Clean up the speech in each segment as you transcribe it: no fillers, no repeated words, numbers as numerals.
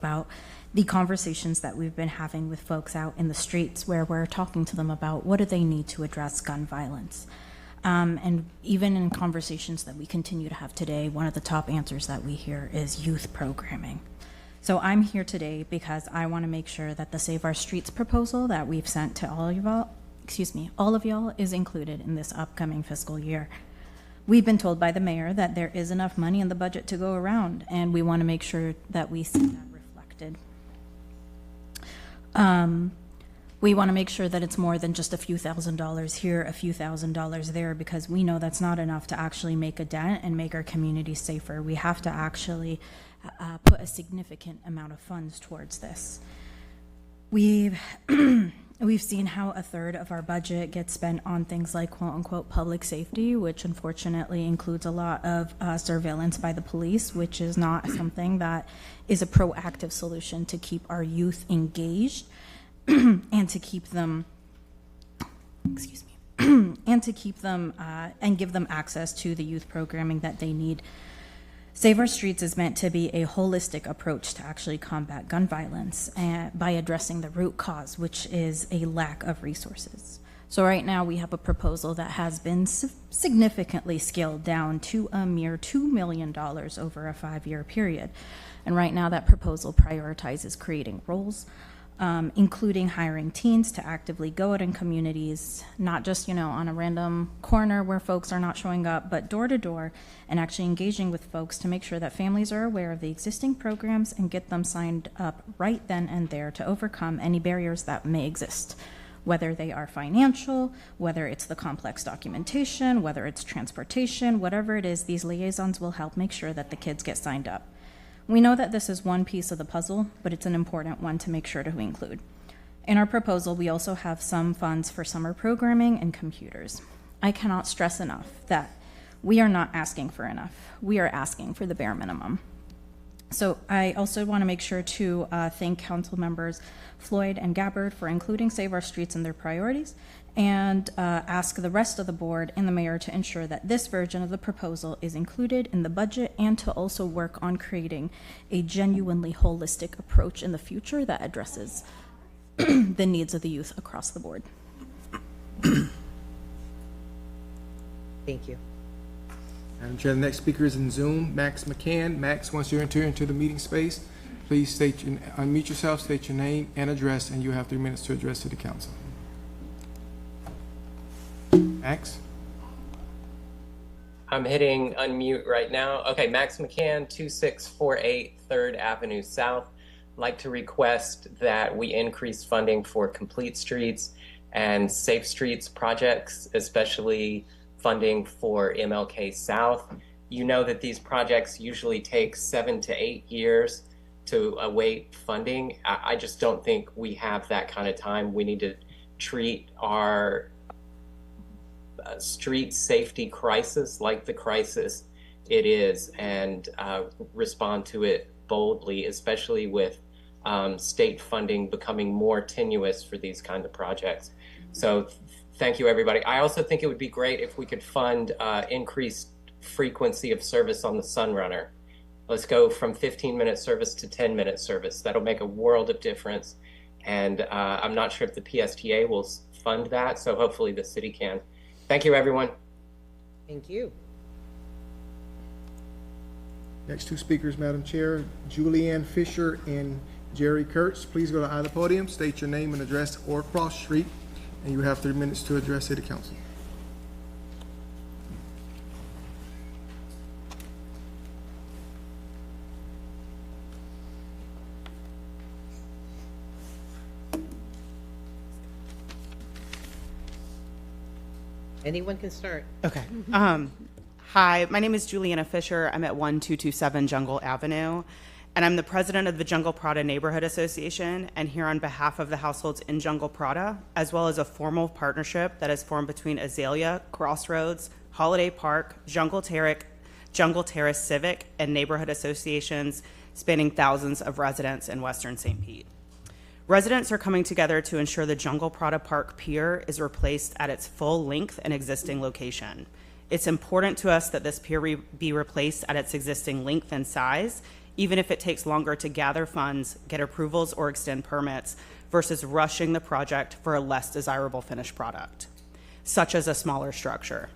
about the conversations that we've been having with folks out in the streets, where we're talking to them about what do they need to address gun violence. And even in conversations that we continue to have today, one of the top answers that we hear is youth programming. So I'm here today because I want to make sure that the Save Our Streets proposal that we've sent to all of y'all is included in this upcoming fiscal year. We've been told by the mayor that there is enough money in the budget to go around, and we want to make sure that we see that reflected. We want to make sure that it's more than just a few $1,000s here, a few $1,000s there, because we know that's not enough to actually make a dent and make our community safer. We have to actually put a significant amount of funds towards this. We've seen how a third of our budget gets spent on things like quote unquote public safety, which unfortunately includes a lot of surveillance by the police, which is not something that is a proactive solution to keep our youth engaged and to keep them, and to keep them and give them access to the youth programming that they need. Save Our Streets is meant to be a holistic approach to actually combat gun violence by addressing the root cause, which is a lack of resources. So right now we have a proposal that has been significantly scaled down to a mere $2 million over a 5-year period. And right now that proposal prioritizes creating roles, including hiring teens to actively go out in communities, not just, on a random corner where folks are not showing up, but door to door, and actually engaging with folks to make sure that families are aware of the existing programs and get them signed up right then and there to overcome any barriers that may exist, whether they are financial, whether it's the complex documentation, whether it's transportation, whatever it is, these liaisons will help make sure that the kids get signed up. We know that this is one piece of the puzzle, but it's an important one to make sure to include. In our proposal, we also have some funds for summer programming and computers. I cannot stress enough that we are not asking for enough. We are asking for the bare minimum. So I also want to make sure to thank Council members Floyd and Gabbard for including Save Our Streets in their priorities, and ask the rest of the board and the mayor to ensure that this version of the proposal is included in the budget, and to also work on creating a genuinely holistic approach in the future that addresses the needs of the youth across the board. Thank you. Madam Chair, the next speaker is in Zoom, Max McCann. Max, once you enter into the meeting space, please unmute yourself, state your name and address, and you have 3 minutes to address to the council. Max? I'm hitting unmute right now. Okay, Max McCann, 2648 3rd Avenue South. I'd like to request that we increase funding for Complete Streets and Safe Streets projects, especially funding for MLK South. You know that these projects usually take 7 to 8 years to await funding. I just don't think we have that kind of time. We need to treat our street safety crisis like the crisis it is, and respond to it boldly, especially with state funding becoming more tenuous for these kind of projects. So thank you, everybody. I also think it would be great if we could fund increased frequency of service on the Sunrunner. Let's go from 15-minute service to 10-minute service. That'll make a world of difference. And I'm not sure if the PSTA will fund that, so hopefully the city can. Thank you, everyone. Thank you. Next two speakers, Madam Chair, Julianne Fisher and Jerry Kurtz. Please go to either podium, state your name and address, or cross street, and you have 3 minutes to address City Council. Anyone can start. Okay. Hi, my name is Juliana Fisher. I'm at 1227 Jungle Avenue, and I'm the president of the Jungle Prada Neighborhood Association, and here on behalf of the households in Jungle Prada, as well as a formal partnership that is formed between Azalea, Crossroads, Holiday Park, Jungle Terrace Civic, and neighborhood associations spanning thousands of residents in Western St. Pete. Residents are coming together to ensure the Jungle Prada Park Pier is replaced at its full length and existing location. It's important to us that this pier be replaced at its existing length and size, even if it takes longer to gather funds, get approvals, or extend permits, versus rushing the project for a less desirable finished product, such as a smaller structure.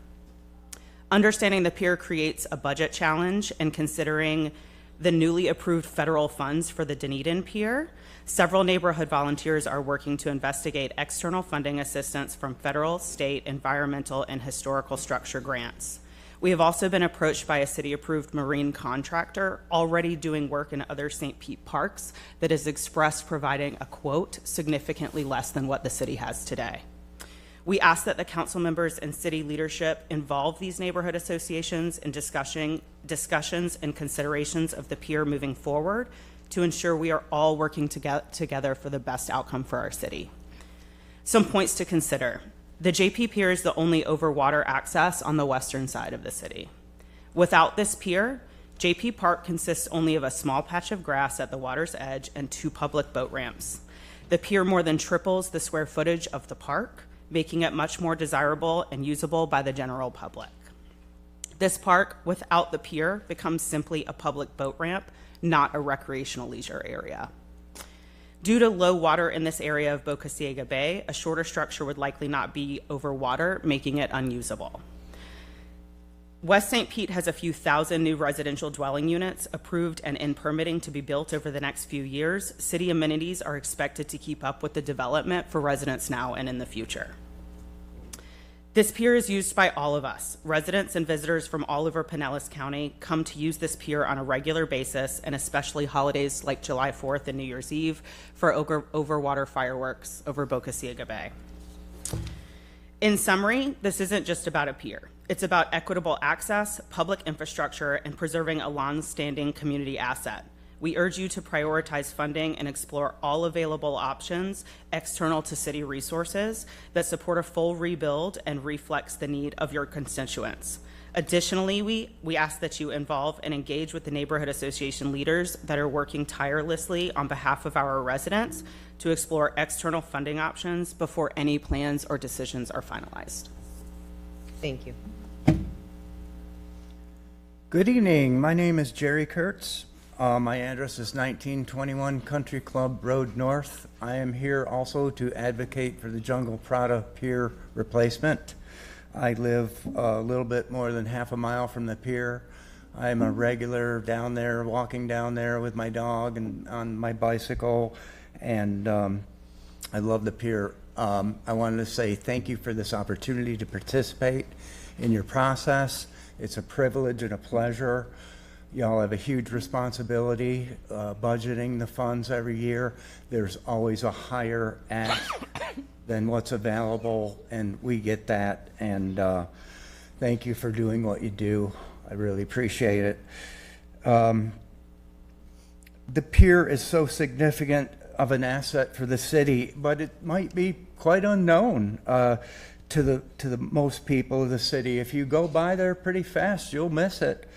Understanding the pier creates a budget challenge, and considering the newly approved federal funds for the Dunedin Pier, several neighborhood volunteers are working to investigate external funding assistance from federal, state, environmental, and historical structure grants. We have also been approached by a city-approved marine contractor already doing work in other St. Pete parks that has expressed providing a quote significantly less than what the city has today. We ask that the council members and city leadership involve these neighborhood associations in discussions and considerations of the pier moving forward to ensure we are all working together for the best outcome for our city. Some points to consider. The JP Pier is the only overwater access on the western side of the city. Without this pier, JP Park consists only of a small patch of grass at the water's edge and 2 public boat ramps. The pier more than triples the square footage of the park, making it much more desirable and usable by the general public. This park, without the pier, becomes simply a public boat ramp, not a recreational leisure area. Due to low water in this area of Boca Ciega Bay, a shorter structure would likely not be over water, making it unusable. West St. Pete has a few thousand new residential dwelling units approved and in permitting to be built over the next few years. City amenities are expected to keep up with the development for residents now and in the future. This pier is used by all of us. Residents and visitors from all over Pinellas County come to use this pier on a regular basis, and especially holidays like July 4th and New Year's Eve for overwater fireworks over Boca Ciega Bay. In summary, this isn't just about a pier. It's about equitable access, public infrastructure, and preserving a long-standing community asset. We urge you to prioritize funding and explore all available options external to city resources that support a full rebuild and reflects the need of your constituents. Additionally, we ask that you involve and engage with the neighborhood association leaders that are working tirelessly on behalf of our residents to explore external funding options before any plans or decisions are finalized. Thank you. Good evening. My name is Jerry Kurtz. My address is 1921 Country Club Road North. I am here also to advocate for the Jungle Prada Pier replacement. I live a little bit more than half a mile from the pier. I'm a regular down there, walking down there with my dog and on my bicycle, and I love the pier. I wanted to say thank you for this opportunity to participate in your process. It's a privilege and a pleasure. Y'all have a huge responsibility budgeting the funds every year. There's always a higher ask than what's available, and we get that. And thank you for doing what you do. I really appreciate it. The pier is so significant of an asset for the city, but it might be quite unknown to the most people of the city. If you go by there pretty fast, you'll miss it.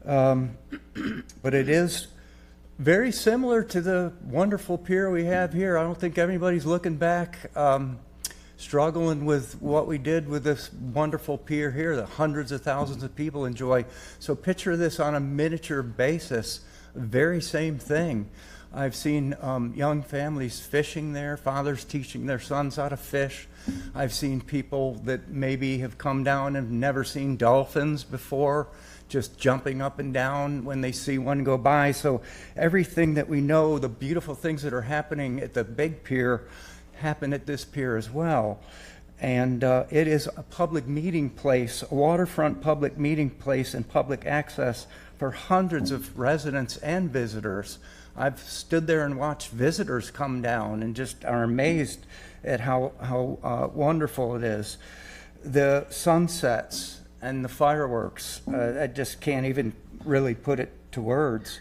But it is very similar to the wonderful pier we have here. I don't think anybody's looking back, struggling with what we did with this wonderful pier here that hundreds of thousands of people enjoy. So picture this on a miniature basis, very same thing. I've seen young families fishing there, fathers teaching their sons how to fish. I've seen people that maybe have come down and never seen dolphins before, just jumping up and down when they see one go by. So everything that we know, the beautiful things that are happening at the big pier, happen at this pier as well. And it is a public meeting place, a waterfront public meeting place and public access for hundreds of residents and visitors. I've stood there and watched visitors come down and just are amazed at how wonderful it is. The sunsets and the fireworks, I just can't even really put it to words.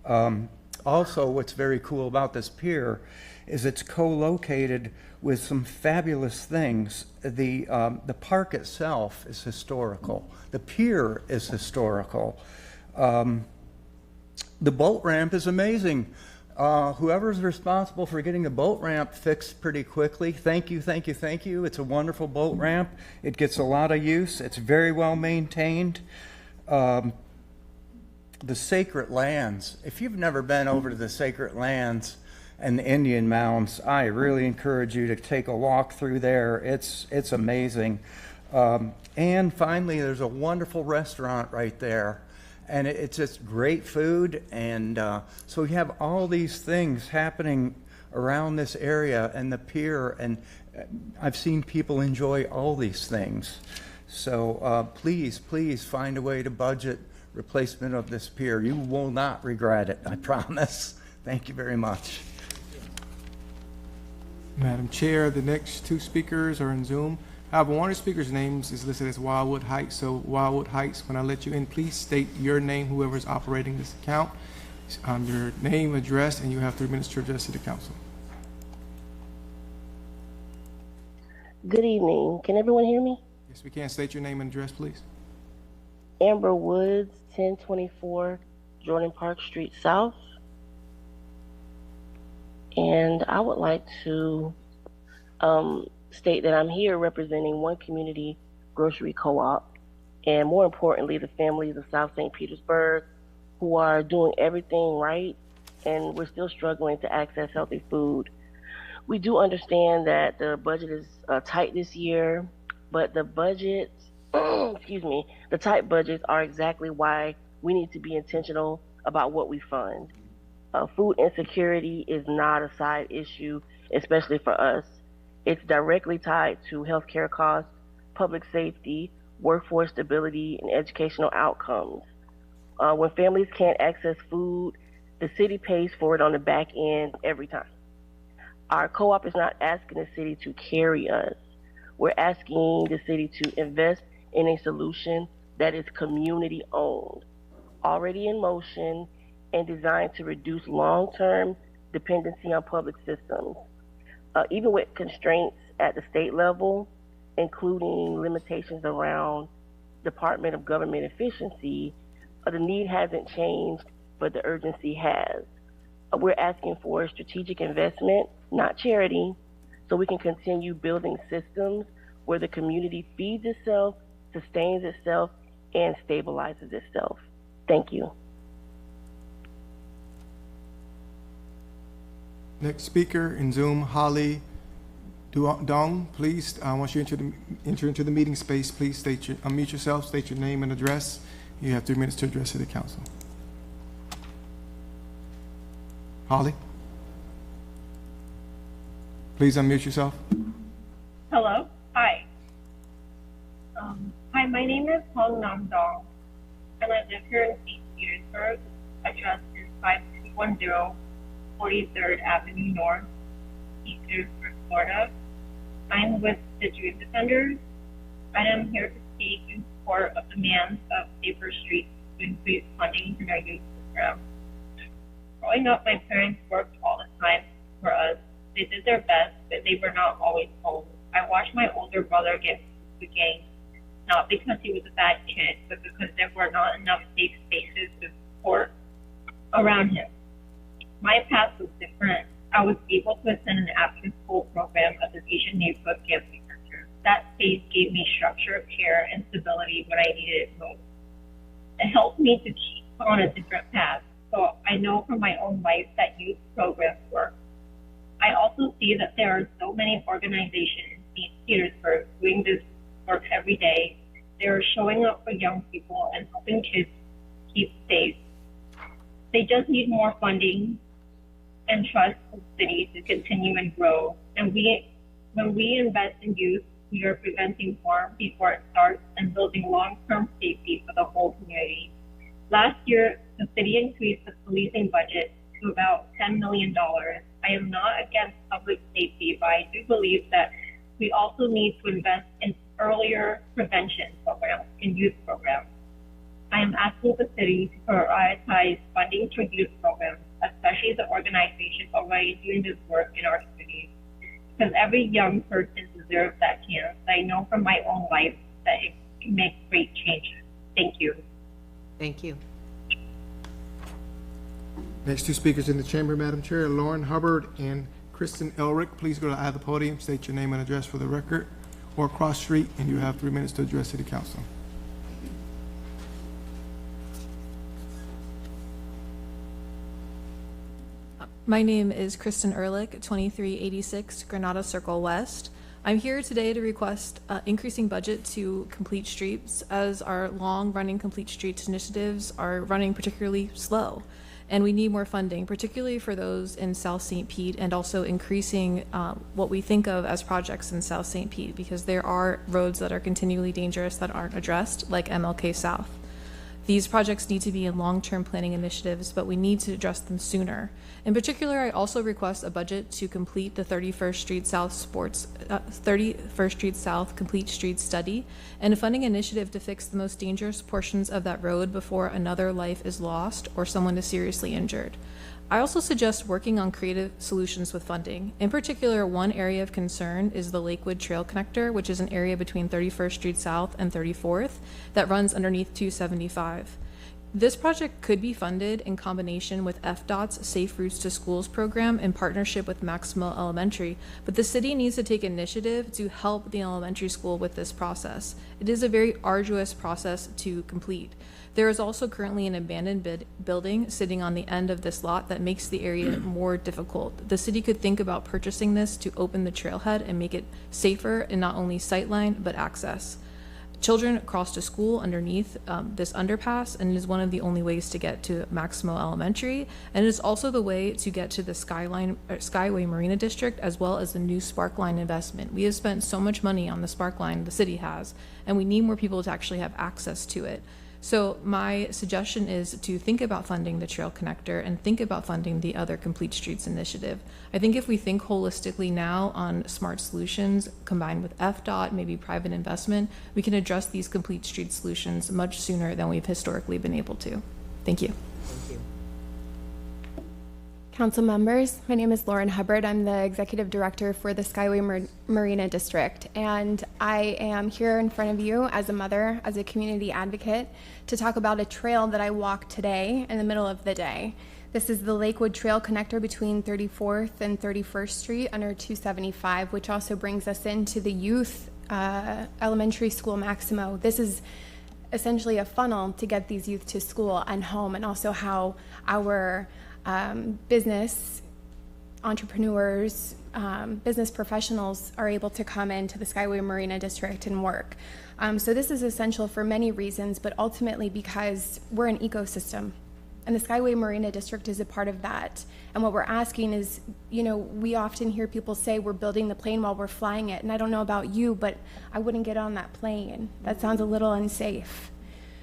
Also, what's very cool about this pier is it's co-located with some fabulous things. The park itself is historical. The pier is historical. The boat ramp is amazing. Whoever's responsible for getting the boat ramp fixed pretty quickly, thank you, thank you, thank you. It's a wonderful boat ramp. It gets a lot of use. It's very well maintained. the sacred lands. If you've never been over to the sacred lands and the Indian mounds, I really encourage you to take a walk through there. It's amazing. And finally, there's a wonderful restaurant right there, and it's just great food. And so we have all these things happening around this area and the pier, and I've seen people enjoy all these things. So please find a way to budget replacement of this pier. You will not regret it, I promise. Thank you very much. Madam Chair, the next two speakers are in Zoom. However, one of the speakers' names is listed as Wildwood Heights. So Wildwood Heights, when I let you in, please state your name, whoever is operating this account, your name, address, and you have 3 minutes to address to the council. Good evening. Can everyone hear me? Yes, we can. State your name and address, please. Amber Woods, 1024 Jordan Park Street South. And I would like to state that I'm here representing one community grocery co-op, and more importantly, the families of South St. Petersburg who are doing everything right, and we're still struggling to access healthy food. We do understand that the budget is tight this year, but the budget, the tight budgets are exactly why we need to be intentional about what we fund. Food insecurity is not a side issue, especially for us. It's directly tied to healthcare costs, public safety, workforce stability, and educational outcomes. When families can't access food, the city pays for it on the back end every time. Our co-op is not asking the city to carry us. We're asking the city to invest in a solution that is community owned, already in motion, and designed to reduce long-term dependency on public systems. Even with constraints at the state level, including limitations around Department of Government efficiency, the need hasn't changed, but the urgency has. We're asking for strategic investment, not charity, so we can continue building systems where the community feeds itself, sustains itself, and stabilizes itself. Thank you. Next speaker in Zoom, Holly Dong. Please, once you enter into the meeting space, please unmute yourself, state your name and address. You have 3 minutes to address to the council. Holly? Please unmute yourself. Hello. Hi. Hi, my name is Hong Nam Dong, and I live here in St. Petersburg. Address is 5210 43rd Avenue North, St. Petersburg, Florida. I'm with the Dream Defenders, and I'm here to speak in support of demands of safer streets to increase funding for our youth program. Growing up, my parents worked all the time for us. They did their best, but they were not always home. I watched my older brother get into gangs, not because he was a bad kid, but because there were not enough safe spaces to support around him. My path was different. I was able to attend an after-school program at the Asian Neighborhood Family Center. That space gave me structure, care, and stability when I needed it most. It helped me to keep on a different path, so I know from my own life that youth programs work. I also see that there are so many organizations in St. Petersburg doing this work every day. They are showing up for young people and helping kids keep safe. They just need more funding and trust the city to continue and grow. And when we invest in youth, we are preventing harm before it starts and building long-term safety for the whole community. Last year, the city increased the policing budget to about $10 million. I am not against public safety, but I do believe that we also need to invest in earlier prevention programs and youth programs. I am asking the city to prioritize funding for youth programs, especially the organizations already doing this work in our communities, because every young person deserves that chance. I know from my own life that it can make great changes. Thank you. Thank you. Next two speakers in the chamber, Madam Chair, Lauren Hubbard and Kristen Elrick. Please go to either podium, state your name and address for the record, or cross street, and you have 3 minutes to address City Council. My name is Kristen Ehrlich, 2386 Granada Circle West. I'm here today to request increasing budget to complete streets, as our long-running complete streets initiatives are running particularly slow. And we need more funding, particularly for those in South St. Pete, and also increasing what we think of as projects in South St. Pete, because there are roads that are continually dangerous that aren't addressed, like MLK South. These projects need to be in long-term planning initiatives, but we need to address them sooner. In particular, I also request a budget to complete the 31st Street South Complete Street Study, and a funding initiative to fix the most dangerous portions of that road before another life is lost or someone is seriously injured. I also suggest working on creative solutions with funding. In particular, one area of concern is the Lakewood Trail Connector, which is an area between 31st Street South and 34th that runs underneath 275. This project could be funded in combination with FDOT's Safe Routes to Schools program in partnership with Maximo Elementary, but the city needs to take initiative to help the elementary school with this process. It is a very arduous process to complete. There is also currently an abandoned building sitting on the end of this lot that makes the area more difficult. The city could think about purchasing this to open the trailhead and make it safer in not only sightline, but access. Children cross to school underneath this underpass, and it is one of the only ways to get to Maximo Elementary, and it is also the way to get to the Skyway Marina District, as well as the new Sparkline investment. We have spent so much money on the Sparkline, the city has, and we need more people to actually have access to it. So my suggestion is to think about funding the trail connector and think about funding the other Complete Streets initiative. I think if we think holistically now on smart solutions combined with FDOT, maybe private investment, we can address these complete street solutions much sooner than we've historically been able to. Thank you. Thank you. Council members, my name is Lauren Hubbard. I'm the Executive Director for the Skyway Marina District, and I am here in front of you as a mother, as a community advocate, to talk about a trail that I walked today in the middle of the day. This is the Lakewood Trail Connector between 34th and 31st Street under 275, which also brings us into the youth elementary school Maximo. This is essentially a funnel to get these youth to school and home, and also how our business entrepreneurs, business professionals are able to come into the Skyway Marina District and work. So this is essential for many reasons, but ultimately because we're an ecosystem, and the Skyway Marina District is a part of that. And what we're asking is, you know, we often hear people say we're building the plane while we're flying it, and I don't know about you, but I wouldn't get on that plane. That sounds a little unsafe.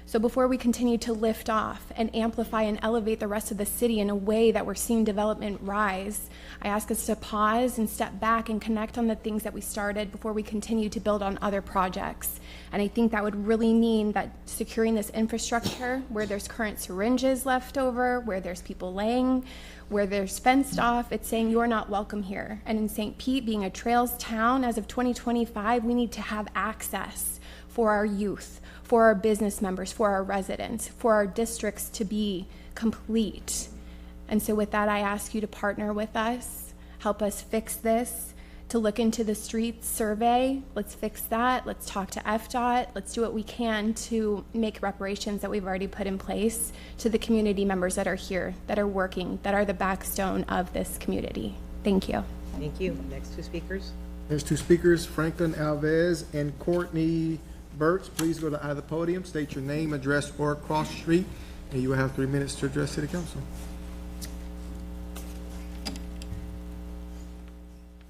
So before we continue to lift off and amplify and elevate the rest of the city in a way that we're seeing development rise, I ask us to pause and step back and connect on the things that we started before we continue to build on other projects. And I think that would really mean that securing this infrastructure where there's current syringes left over, where there's people laying, where there's fenced off, it's saying you're not welcome here. And in St. Pete, being a trails town, as of 2025, we need to have access for our youth, for our business members, for our residents, for our districts to be complete. And so with that, I ask you to partner with us, help us fix this, to look into the streets survey. Let's fix that. Let's talk to FDOT. Let's do what we can to make reparations that we've already put in place to the community members that are here, that are working, that are the backstone of this community. Thank you. Thank you. Next two speakers. There's two speakers, Franklin Alves and Courtney Burtz. Please go to either podium, state your name, address, or cross street, and you will have 3 minutes to address City Council.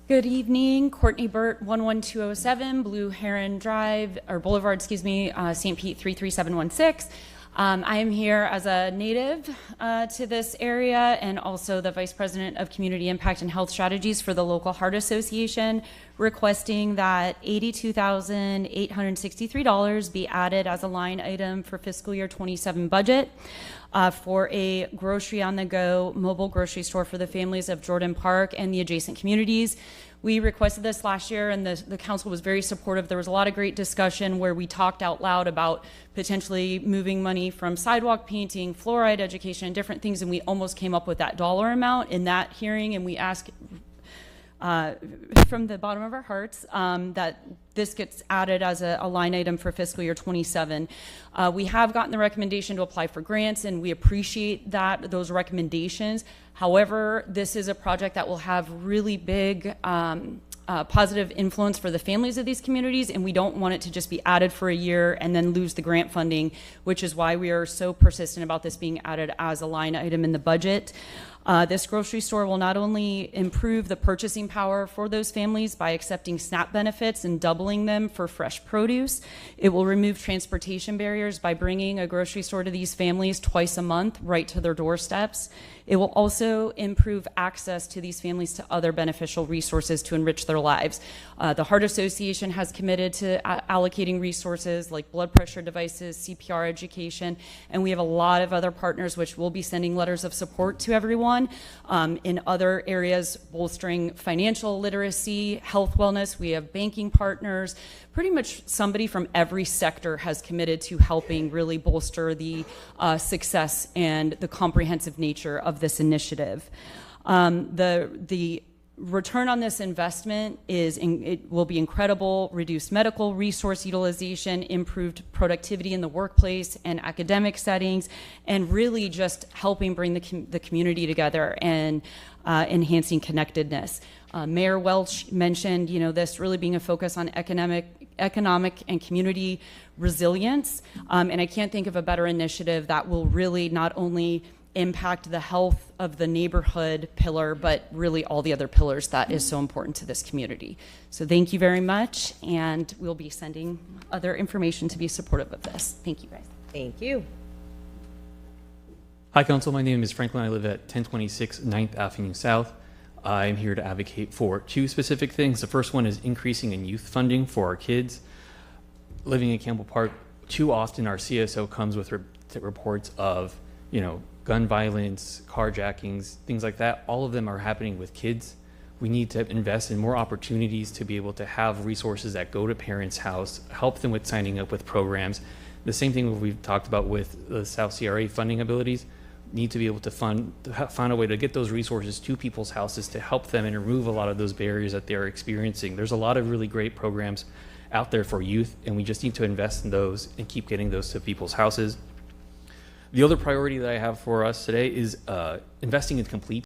Good evening, Courtney Burt, 11207 Blue Heron Drive, or Boulevard, St. Pete 33716. I am here as a native to this area and also the Vice President of Community Impact and Health Strategies for the local Heart Association, requesting that $82,863 be added as a line item for fiscal year 27 budget for a grocery on the go mobile grocery store for the families of Jordan Park and the adjacent communities. We requested this last year and the council was very supportive. There was a lot of great discussion where we talked out loud about potentially moving money from sidewalk painting, fluoride education, and different things, and we almost came up with that dollar amount in that hearing, and we asked from the bottom of our hearts that this gets added as a line item for fiscal year 27. We have gotten the recommendation to apply for grants, and we appreciate those recommendations. However, this is a project that will have really big positive influence for the families of these communities, and we don't want it to just be added for a year and then lose the grant funding, which is why we are so persistent about this being added as a line item in the budget. This grocery store will not only improve the purchasing power for those families by accepting SNAP benefits and doubling them for fresh produce, it will remove transportation barriers by bringing a grocery store to these families twice a month right to their doorsteps. It will also improve access to these families to other beneficial resources to enrich their lives. The Heart Association has committed to allocating resources like blood pressure devices, CPR education, and we have a lot of other partners which will be sending letters of support to everyone in other areas, bolstering financial literacy, health wellness. We have banking partners. Pretty much somebody from every sector has committed to helping really bolster the success and the comprehensive nature of this initiative. The return on this investment it will be incredible: reduced medical resource utilization, improved productivity in the workplace and academic settings, and really just helping bring the community together and enhancing connectedness. Mayor Welch mentioned, this really being a focus on economic and community resilience, and I can't think of a better initiative that will really not only impact the health of the neighborhood pillar, but really all the other pillars that is so important to this community. So thank you very much, and we'll be sending other information to be supportive of this. Thank you, guys. Thank you. Hi, Council. My name is Franklin. I live at 1026 9th Avenue South. I'm here to advocate for two specific things. The first one is increasing in youth funding for our kids. Living in Campbell Park, too often our CSO comes with reports of, gun violence, carjackings, things like that. All of them are happening with kids. We need to invest in more opportunities to be able to have resources that go to parents' house, help them with signing up with programs. The same thing we've talked about with the South CRA funding abilities. Need to be able to find a way to get those resources to people's houses to help them and remove a lot of those barriers that they're experiencing. There's a lot of really great programs out there for youth, and we just need to invest in those and keep getting those to people's houses. The other priority that I have for us today is investing in complete